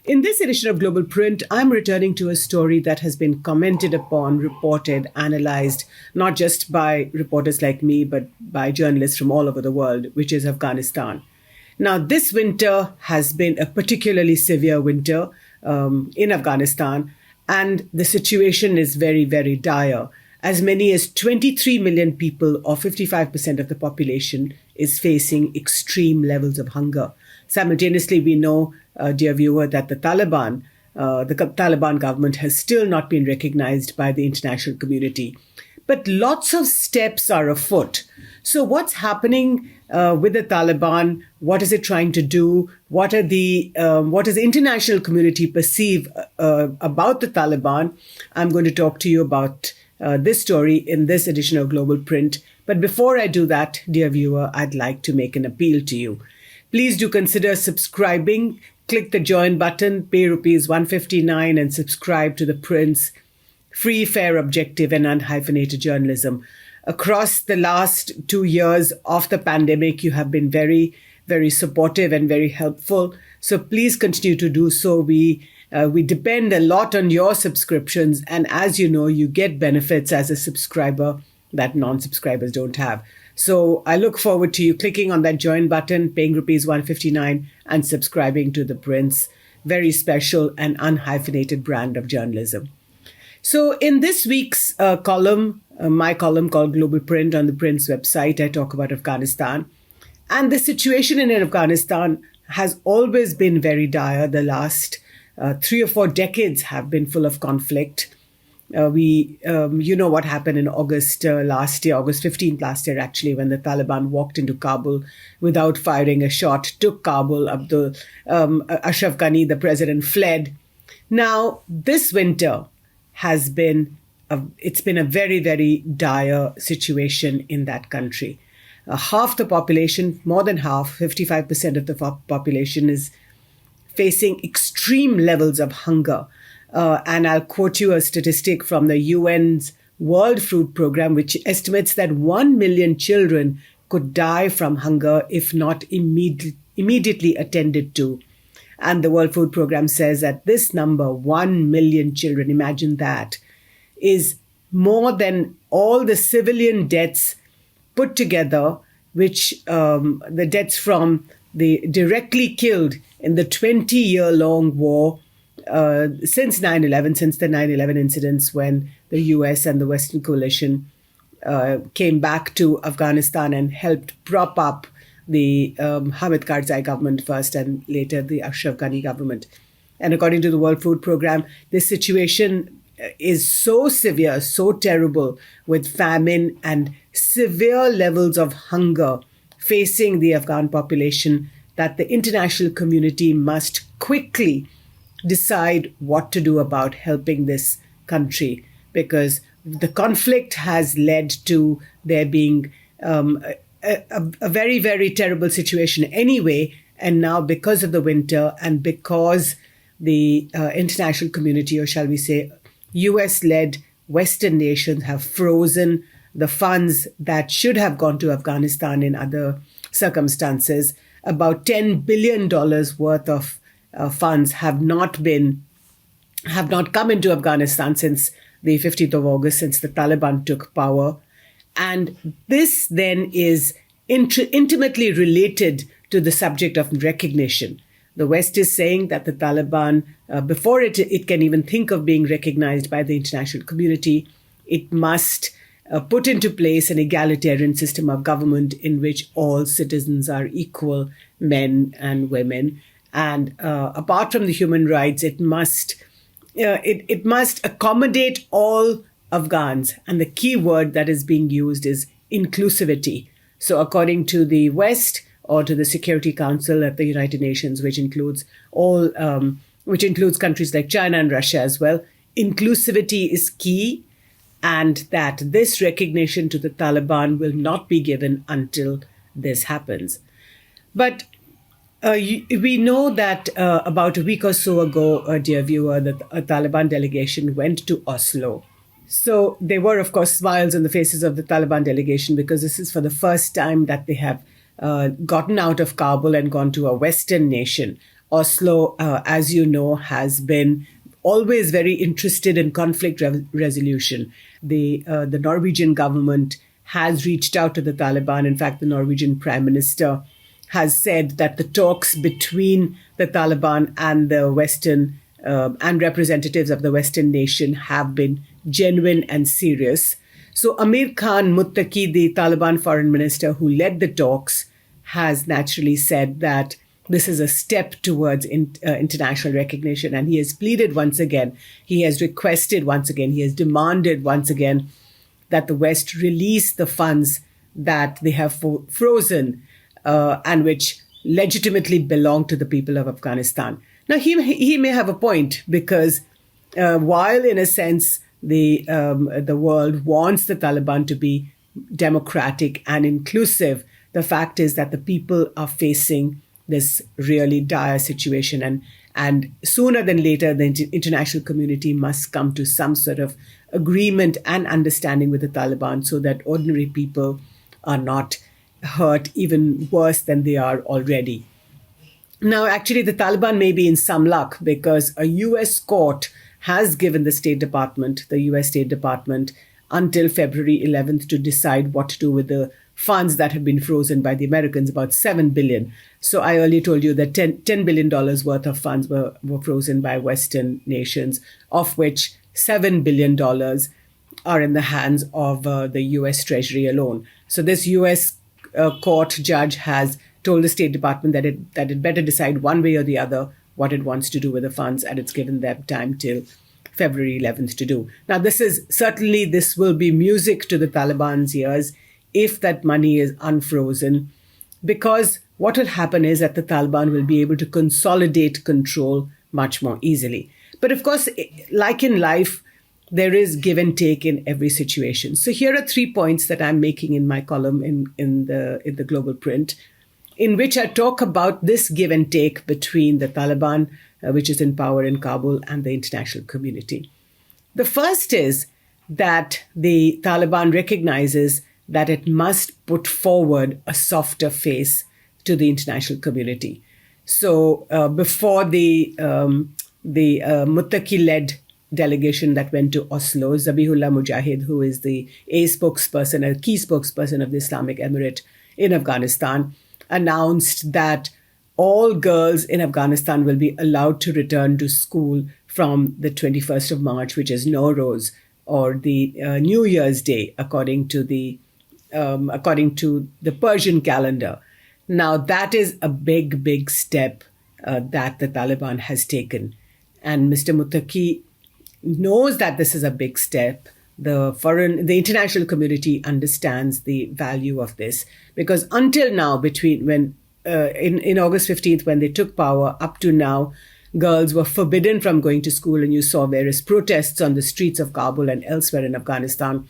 In this edition of Global Print, I'm returning to a story that has been commented upon, reported, analyzed, not just by reporters like me, but by journalists from all over the world, which is Afghanistan. Now, this winter has been a particularly severe winter in Afghanistan, and the situation is very, very dire. As many as 23 million people, or 55% of the population, is facing extreme levels of hunger. Simultaneously, we know, dear viewer, that the Taliban government has still not been recognized by the international community. But lots of steps are afoot. So what's happening with the Taliban? What is it trying to do? What does the international community perceive about the Taliban? I'm going to talk to you about this story in this edition of Global Print. But before I do that, dear viewer, I'd like to make an appeal to you. Please do consider subscribing. Click the join button, pay rupees 159 and subscribe to ThePrint's free, fair, objective and unhyphenated journalism. Across the last 2 years of the pandemic, you have been very, very supportive and very helpful. So please continue to do so. We depend a lot on your subscriptions. And as you know, you get benefits as a subscriber that non-subscribers don't have. So I look forward to you clicking on that join button, paying rupees 159 and subscribing to ThePrint's very special and unhyphenated brand of journalism. So in this week's column, my column called Global Print on ThePrint's website, I talk about Afghanistan. And the situation in Afghanistan has always been very dire. The last 3 or 4 decades have been full of conflict. You know what happened in August 15th last year, actually, when the Taliban walked into Kabul without firing a shot, took Kabul. Ashraf Ghani, the president, fled. Now, this winter has been it's been a very, very dire situation in that country. Half the population, more than half, 55% of the population is facing extreme levels of hunger. And I'll quote you a statistic from the UN's World Food Program, which estimates that 1 million children could die from hunger if not immediately attended to. And the World Food Program says that this number, 1 million children, imagine that, is more than all the civilian deaths put together, which the deaths from the directly killed in the 20-year-long war since 9/11, since the 9/11 incidents when the US and the Western coalition came back to Afghanistan and helped prop up the Hamid Karzai government first and later the Ashraf Ghani government. And according to the World Food Program, this situation is so severe, so terrible, with famine and severe levels of hunger facing the Afghan population, that the international community must quickly decide what to do about helping this country, because the conflict has led to there being a very, very terrible situation anyway. And now because of the winter and because the international community, or shall we say US-led Western nations, have frozen the funds that should have gone to Afghanistan in other circumstances, about $10 billion worth of funds have not come into Afghanistan since the 15th of August, since the Taliban took power. And this then is intimately related to the subject of recognition. The West is saying that the Taliban, before it can even think of being recognized by the international community, it must put into place an egalitarian system of government in which all citizens are equal, men and women. And apart from the human rights, it must accommodate all Afghans. And the key word that is being used is inclusivity. So according to the West, or to the Security Council at the United Nations, which includes countries like China and Russia as well, inclusivity is key, and that this recognition to the Taliban will not be given until this happens. But we know that about a week or so ago, dear viewer, that a Taliban delegation went to Oslo. So there were, of course, smiles on the faces of the Taliban delegation, because this is for the first time that they have gotten out of Kabul and gone to a Western nation. Oslo, as you know, has been always very interested in conflict resolution. The Norwegian government has reached out to the Taliban. In fact, the Norwegian Prime Minister has said that the talks between the Taliban and the Western and representatives of the Western nation have been genuine and serious. So Amir Khan Muttaqi, the Taliban foreign minister who led the talks, has naturally said that this is a step towards international recognition. And he has pleaded once again, he has requested once again, he has demanded once again that the West release the funds that they have frozen and which legitimately belong to the people of Afghanistan. Now, he may have a point, because while in a sense the world wants the Taliban to be democratic and inclusive, the fact is that the people are facing this really dire situation, and sooner than later the international community must come to some sort of agreement and understanding with the Taliban, so that ordinary people are not hurt even worse than they are already. Now, actually, the Taliban may be in some luck, because a US court has given the US State Department, until February 11th to decide what to do with the funds that have been frozen by the Americans, about $7 billion. So I earlier told you that $10 billion worth of funds were frozen by Western nations, of which $7 billion are in the hands of the US Treasury alone. So this US court judge has told the State Department that it better decide one way or the other what it wants to do with the funds, and it's given them time till February 11th to do. Now, this will be music to the Taliban's ears if that money is unfrozen, because what will happen is that the Taliban will be able to consolidate control much more easily. But of course, like in life, there is give and take in every situation. So here are 3 points that I'm making in my column in the Global Print, in which I talk about this give and take between the Taliban, which is in power in Kabul, and the international community. The first is that the Taliban recognizes that it must put forward a softer face to the international community. So before the Muttaqi-led delegation that went to Oslo, Zabihullah Mujahid, who is a key spokesperson of the Islamic Emirate in Afghanistan, announced that all girls in Afghanistan will be allowed to return to school from the 21st of March, which is Nowruz, or the New Year's Day, according to the Persian calendar. Now, that is a big, big step that the Taliban has taken. And Mr. Muttaqi knows that this is a big step. The international community understands the value of this, because until now, in August 15th, when they took power, up to now, girls were forbidden from going to school, and you saw various protests on the streets of Kabul and elsewhere in Afghanistan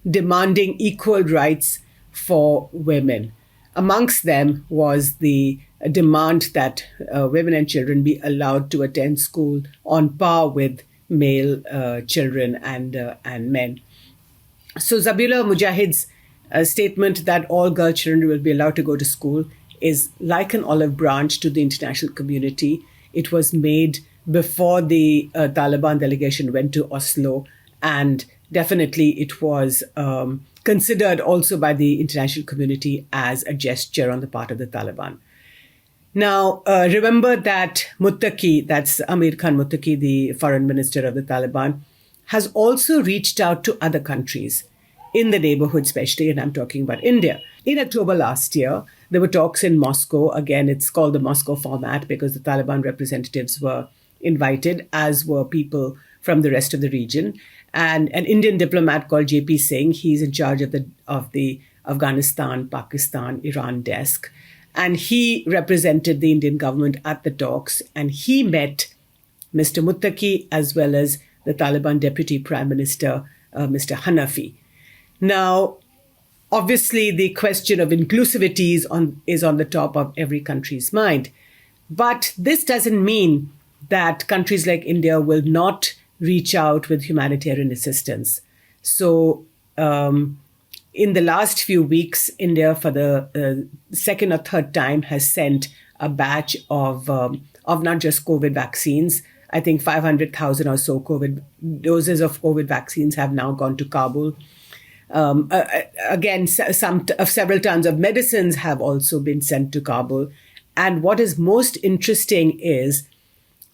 demanding equal rights for women. Amongst them was the demand that women and children be allowed to attend school on par with male children and men. So Zabihullah Mujahid's statement that all girl children will be allowed to go to school is like an olive branch to the international community. It was made before the Taliban delegation went to Oslo, and definitely it was considered also by the international community as a gesture on the part of the Taliban. Now, remember that Muttaqi, that's Amir Khan Muttaqi, the foreign minister of the Taliban, has also reached out to other countries in the neighborhood, especially, and I'm talking about India. In October last year, there were talks in Moscow. Again, it's called the Moscow format because the Taliban representatives were invited, as were people from the rest of the region. And an Indian diplomat called J.P. Singh, he's in charge of the Afghanistan, Pakistan, Iran desk. And he represented the Indian government at the talks, and he met Mr. Muttaqi as well as the Taliban Deputy Prime Minister, Mr. Hanafi. Now, obviously, the question of inclusivity is on the top of every country's mind. But this doesn't mean that countries like India will not reach out with humanitarian assistance. So in the last few weeks, India, for the second or third time, has sent a batch of of not just COVID vaccines. I think 500,000 or so COVID doses of COVID vaccines have now gone to Kabul. Again, several tons of medicines have also been sent to Kabul. And what is most interesting is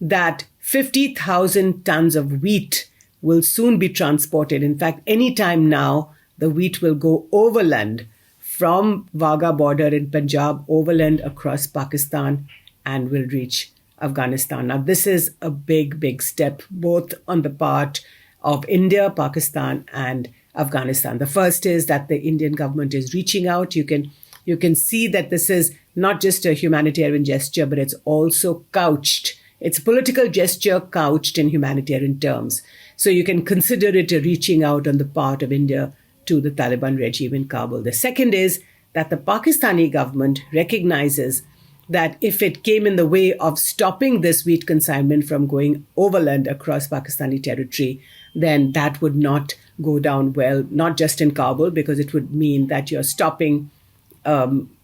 that 50,000 tons of wheat will soon be transported. In fact, anytime now, the wheat will go overland from Wagah border in Punjab, overland across Pakistan, and will reach Afghanistan. Now, this is a big, big step, both on the part of India, Pakistan, and Afghanistan. The first is that the Indian government is reaching out. You can see that this is not just a humanitarian gesture, but it's also couched. It's a political gesture couched in humanitarian terms. So you can consider it a reaching out on the part of India to the Taliban regime in Kabul. The second is that the Pakistani government recognizes that if it came in the way of stopping this wheat consignment from going overland across Pakistani territory, then that would not go down well, not just in Kabul, because it would mean that you're stopping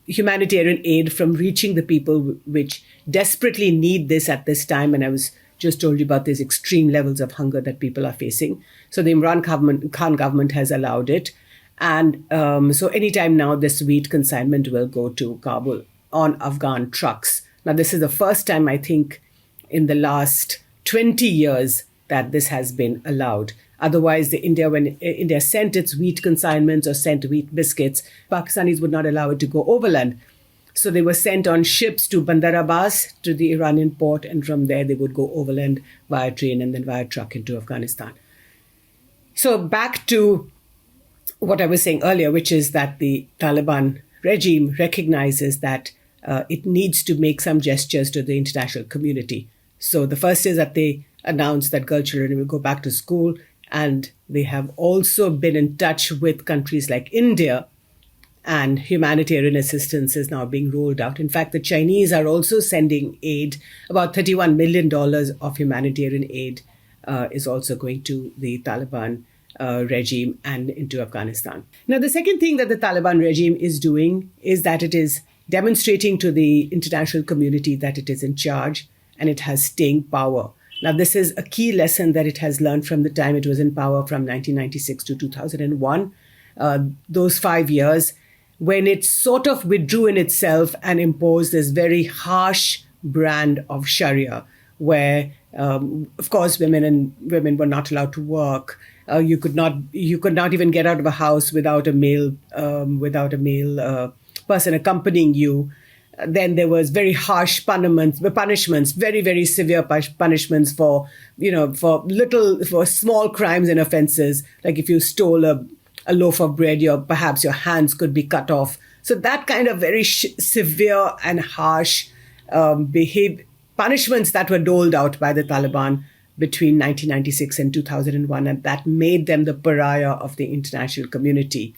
humanitarian aid from reaching the people which desperately need this at this time. And I was just told you about these extreme levels of hunger that people are facing. So the Khan government has allowed it. And so anytime now, this wheat consignment will go to Kabul on Afghan trucks. Now, this is the first time, I think, in the last 20 years that this has been allowed. Otherwise, when India sent its wheat consignments or sent wheat biscuits, Pakistanis would not allow it to go overland. So they were sent on ships to Bandar Abbas, to the Iranian port, and from there they would go overland via train and then via truck into Afghanistan. So back to what I was saying earlier, which is that the Taliban regime recognizes that it needs to make some gestures to the international community. So the first is that they announced that girl children will go back to school, and they have also been in touch with countries like India, and humanitarian assistance is now being rolled out. In fact, the Chinese are also sending aid. About $31 million of humanitarian aid is also going to the Taliban regime and into Afghanistan. Now, the second thing that the Taliban regime is doing is that it is demonstrating to the international community that it is in charge and it has staying power. Now, this is a key lesson that it has learned from the time it was in power from 1996 to 2001, those 5 years, when it sort of withdrew in itself and imposed this very harsh brand of Sharia, where, of course, women were not allowed to work. You could not even get out of a house without a male person accompanying you. Then there was very harsh punishments, very, very severe punishments for small crimes and offenses. Like if you stole a loaf of bread, perhaps your hands could be cut off. So that kind of very severe and harsh punishments that were doled out by the Taliban between 1996 and 2001, and that made them the pariah of the international community.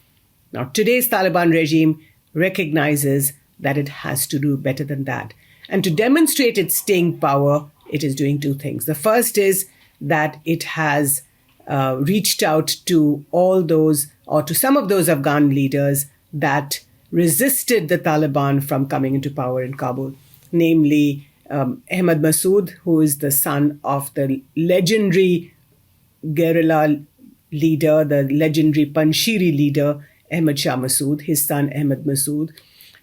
Now, today's Taliban regime recognizes that it has to do better than that. And to demonstrate its staying power, it is doing two things. The first is that it has reached out to all those, or to some of those Afghan leaders that resisted the Taliban from coming into power in Kabul, namely Ahmad Massoud, who is the son of the legendary guerrilla leader, the legendary Panjshiri leader, Ahmad Shah Massoud, his son Ahmad Massoud.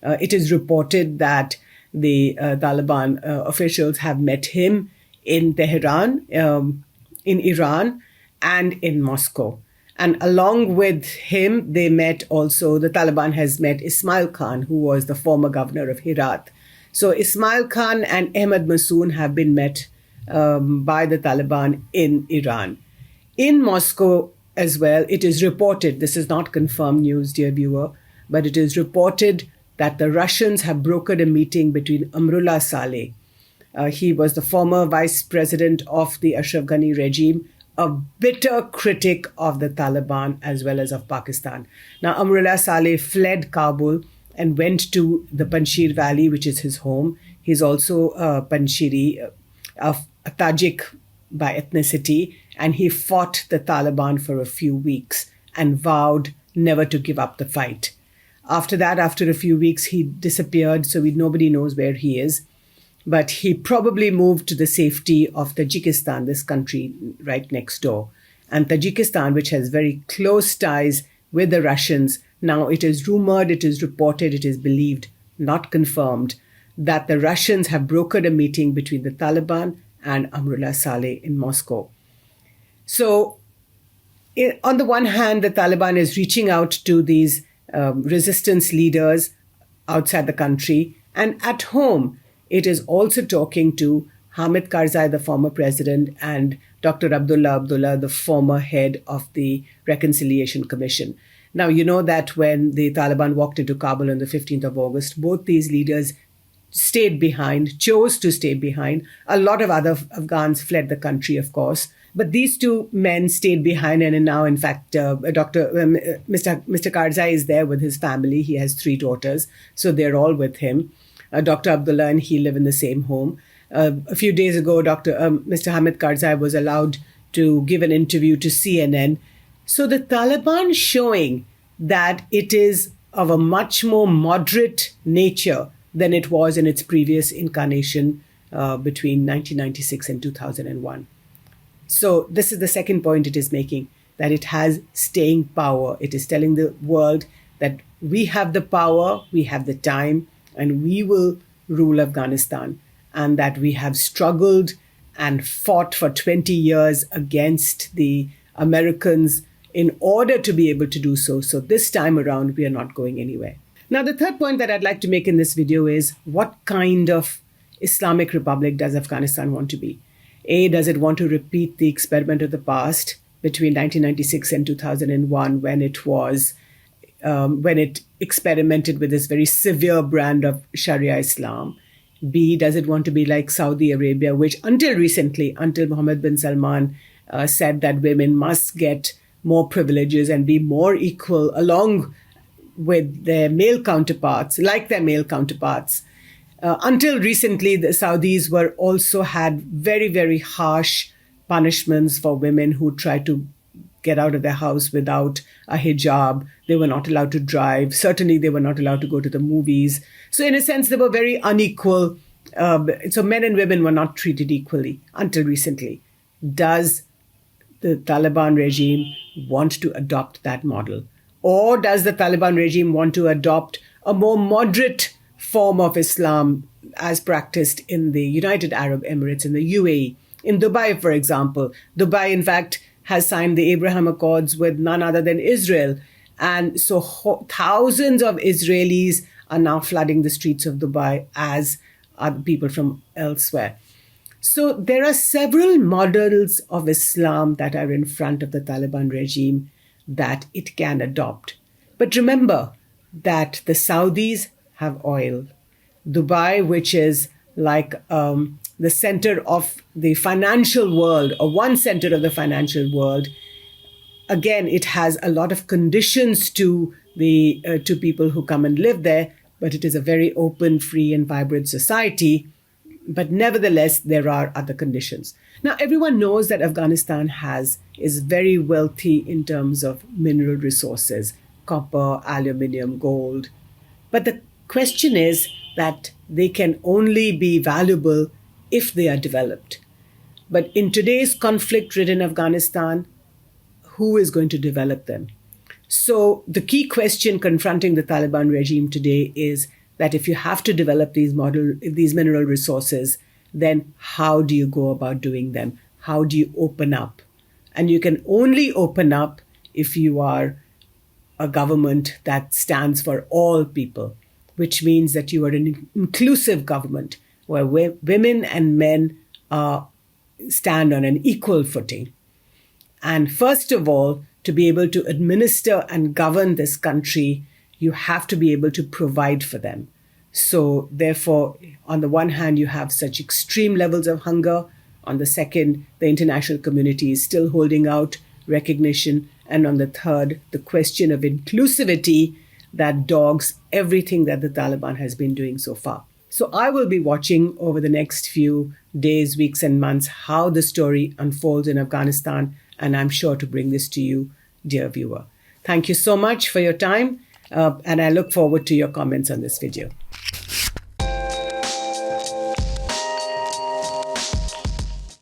It is reported that the Taliban officials have met him in Tehran, in Iran, and in Moscow. And along with him, the Taliban has met Ismail Khan, who was the former governor of Herat. So Ismail Khan and Ahmad Massoud have been met by the Taliban in Iran. In Moscow as well, it is reported, this is not confirmed news, dear viewer, but it is reported that the Russians have brokered a meeting between Amrullah Saleh. He was the former vice president of the Ashraf Ghani regime, a bitter critic of the Taliban as well as of Pakistan. Now, Amrullah Saleh fled Kabul and went to the Panjshir Valley, which is his home. He's also Panjshiri, a Tajik by ethnicity, and he fought the Taliban for a few weeks and vowed never to give up the fight. After that, after a few weeks, he disappeared, so nobody knows where he is. but he probably moved to the safety of Tajikistan, this country right next door. And Tajikistan, which has very close ties with the Russians, now it is rumored, it is reported, it is believed, not confirmed, that the Russians have brokered a meeting between the Taliban and Amrullah Saleh in Moscow. So, on the one hand, the Taliban is reaching out to these resistance leaders outside the country, and at home, it is also talking to Hamid Karzai, the former president, and Dr. Abdullah, the former head of the Reconciliation Commission. Now, you know that when the Taliban walked into Kabul on the 15th of August, both these leaders stayed behind, chose to stay behind. A lot of other Afghans fled the country, of course. But these two men stayed behind, and now, in fact, Mr. Karzai is there with his family. He has 3 daughters, so they're all with him. Dr. Abdullah and he live in the same home. A few days ago, Mr. Hamid Karzai was allowed to give an interview to CNN. So the Taliban showing that it is of a much more moderate nature than it was in its previous incarnation between 1996 and 2001. So this is the second point it is making, that it has staying power. It is telling the world that we have the power, we have the time, and we will rule Afghanistan, and that we have struggled and fought for 20 years against the Americans in order to be able to do so. So this time around, we are not going anywhere. Now, the third point that I'd like to make in this video is, what kind of Islamic Republic does Afghanistan want to be? A, does it want to repeat the experiment of the past between 1996 and 2001 when it experimented with this very severe brand of Sharia Islam? B, does it want to be like Saudi Arabia, which until recently, until Mohammed bin Salman said that women must get more privileges and be more equal along with their male counterparts, until recently, the Saudis were also had very, very harsh punishments for women who tried to get out of their house without a hijab. They were not allowed to drive. Certainly, they were not allowed to go to the movies. So in a sense, they were very unequal. So men and women were not treated equally until recently. Does the Taliban regime want to adopt that model? Or does the Taliban regime want to adopt a more moderate form of Islam as practiced in the United Arab Emirates, in the UAE? In Dubai, for example, Dubai, in fact, has signed the Abraham Accords with none other than Israel. And so thousands of Israelis are now flooding the streets of Dubai, as are people from elsewhere. So there are several models of Islam that are in front of the Taliban regime that it can adopt. But remember that the Saudis have oil. Dubai, which is like the center of the financial world, or one center of the financial world, again, it has a lot of conditions to people who come and live there, but it is a very open, free, and vibrant society. But nevertheless, there are other conditions. Now, everyone knows that Afghanistan is very wealthy in terms of mineral resources, copper, aluminium, gold. But the question is that they can only be valuable if they are developed. But in today's conflict-ridden Afghanistan, who is going to develop them? So the key question confronting the Taliban regime today is that if you have to develop these mineral resources, then how do you go about doing them? How do you open up? And you can only open up if you are a government that stands for all people, which means that you are an inclusive government where women and men stand on an equal footing. And first of all, to be able to administer and govern this country, you have to be able to provide for them. So therefore, on the one hand, you have such extreme levels of hunger. On the second, the international community is still holding out recognition. And on the third, the question of inclusivity that dogs everything that the Taliban has been doing so far. So I will be watching over the next few days, weeks, and months how the story unfolds in Afghanistan. And I'm sure to bring this to you, dear viewer. Thank you so much for your time. And I look forward to your comments on this video.